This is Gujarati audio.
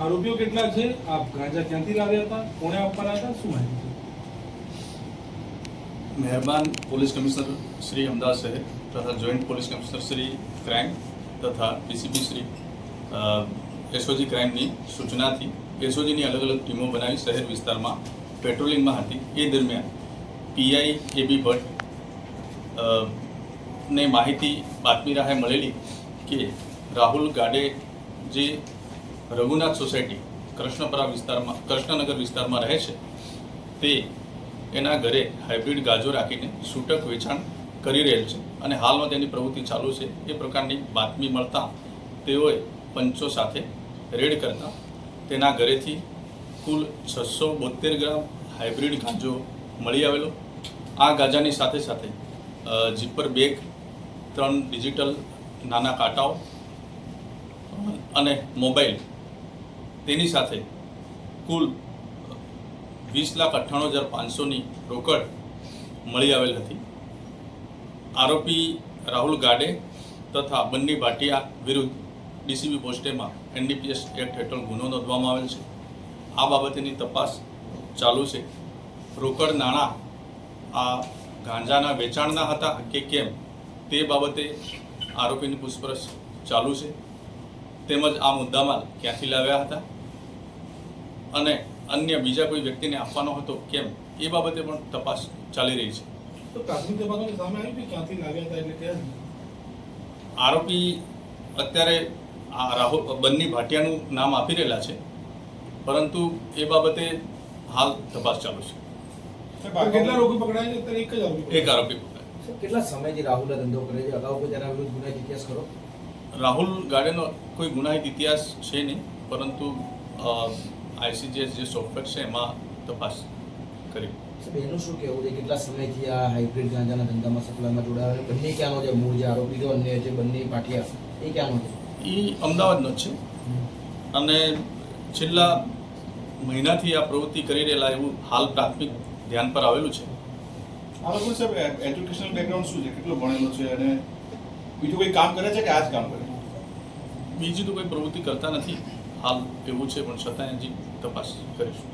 આરોપીઓ કેટલા છે? આપ ગાંજા ક્યાંથી લાવ્યા હતા? કોણે આપવાના હતા? શું માહિતી? મહેરબાન પોલીસ કમિશનર શ્રી અમદાવાદ શહેર તથા joint police commissioner Shri crime તથા ડીસીપી શ્રી એસઓજી ક્રાઇમની સૂચનાથી એસઓજીની અલગ અલગ ટીમો બનાવી શહેર વિસ્તારમાં પેટ્રોલિંગમાં હતી. એ દરમિયાન પીઆઈ એબી ભટ્ટ ને માહિતી બાતમી રાહે મળેલી કે રાહુલ ગાડે જે રઘુનાથ સોસાયટી કૃષ્ણનગર વિસ્તારમાં રહે છે તે એના ઘરે હાઇબ્રિડ ગાજો રાખીને છૂટક વેચાણ કરી રહેલ છે અને હાલમાં તેની પ્રવૃત્તિ ચાલુ છે. એ પ્રકારની બાતમી મળતા તેઓએ પંચો સાથે રેડ કરતા તેના ઘરેથી કુલ 672 ગ્રામ હાઇબ્રિડ ગાંજો મળી આવેલો. આ ગાંજાની સાથે સાથે જીપર બેગ, 3 ડિજિટલ નાના કાંટાઓ અને મોબાઈલ, તેની સાથે કુલ 20,98,500ની રોકડ મળી આવેલ હતી. આરોપી રાહુલ ગાડે તથા બન્ની ભાટિયા વિરુદ્ધ ડીસીબી પોસ્ટેમાં એનડીપીએસ એક્ટ હેઠળ ગુનો નોંધવામાં આવેલ છે. આ બાબતેની તપાસ ચાલુ છે. રોકડ નાણાં આ ગાંજાના વેચાણના હતા કે કેમ તે બાબતે આરોપીની પૂછપરછ ચાલુ છે. તેમજ આ મુદ્દામાલ ક્યાંથી લાવ્યા હતા અને અન્ય બીજા કોઈ વ્યક્તિને આપવાનો હતો કેમ એ બાબતે પણ તપાસ ચાલી રહી છે. તો પ્રાથમિક તપાસમાં સામે આવ્યું કે ક્યાંથી લાવ્યા હતા, એટલે ક્યાં આરોપી અત્યારે બન્ની ભાટિયાનું નામ આપી રહેલા છે, પરંતુ એ બાબતે હાલ તપાસ ચાલુ છે. કેટલા આરોપી પકડાયા છે? અત્યારે એક જ આરોપી એક આરોપી પકડાયો. કેટલા સમયથી રાહુલ ધંધો કરે છે? અગાઉ કોઈ તેના વિરુદ્ધ ગુનાહિત ઇતિહાસ ખરો? રાહુલ ગાડેનો કોઈ ગુનાહિત ઇતિહાસ છે નહીં, પરંતુ આઈસીજીએસ જે સોફ્ટવેર છે એમાં તપાસ કરી. એનું શું કહેવું છે? કેટલા સમયથી આ હાઇબ્રિડ ગાંજાના ધંધામાં સપ્લાયમાં જોડાયેલા? બંને ક્યાંનો છે? મૂળ જે આરોપી જો અન્ય જે બંને પાટિયા એ ક્યાંનો છે? એ અમદાવાદનો જ છે અને છેલ્લા મહિનાથી આ પ્રવૃત્તિ કરી રહેલા એવું હાલ પ્રાથમિક ધ્યાન પર આવેલું છે. આરોપી સાહેબ એજ્યુકેશનલ બેકગ્રાઉન્ડ શું છે? કેટલો ભણેલો છે અને બીજું કોઈ કામ કરે છે કે આ જ કામ કરે? બીજી તો કોઈ પ્રવૃત્તિ કરતા નથી હાલ એવું છે, પણ છતાં હજી તપાસ કરીશું.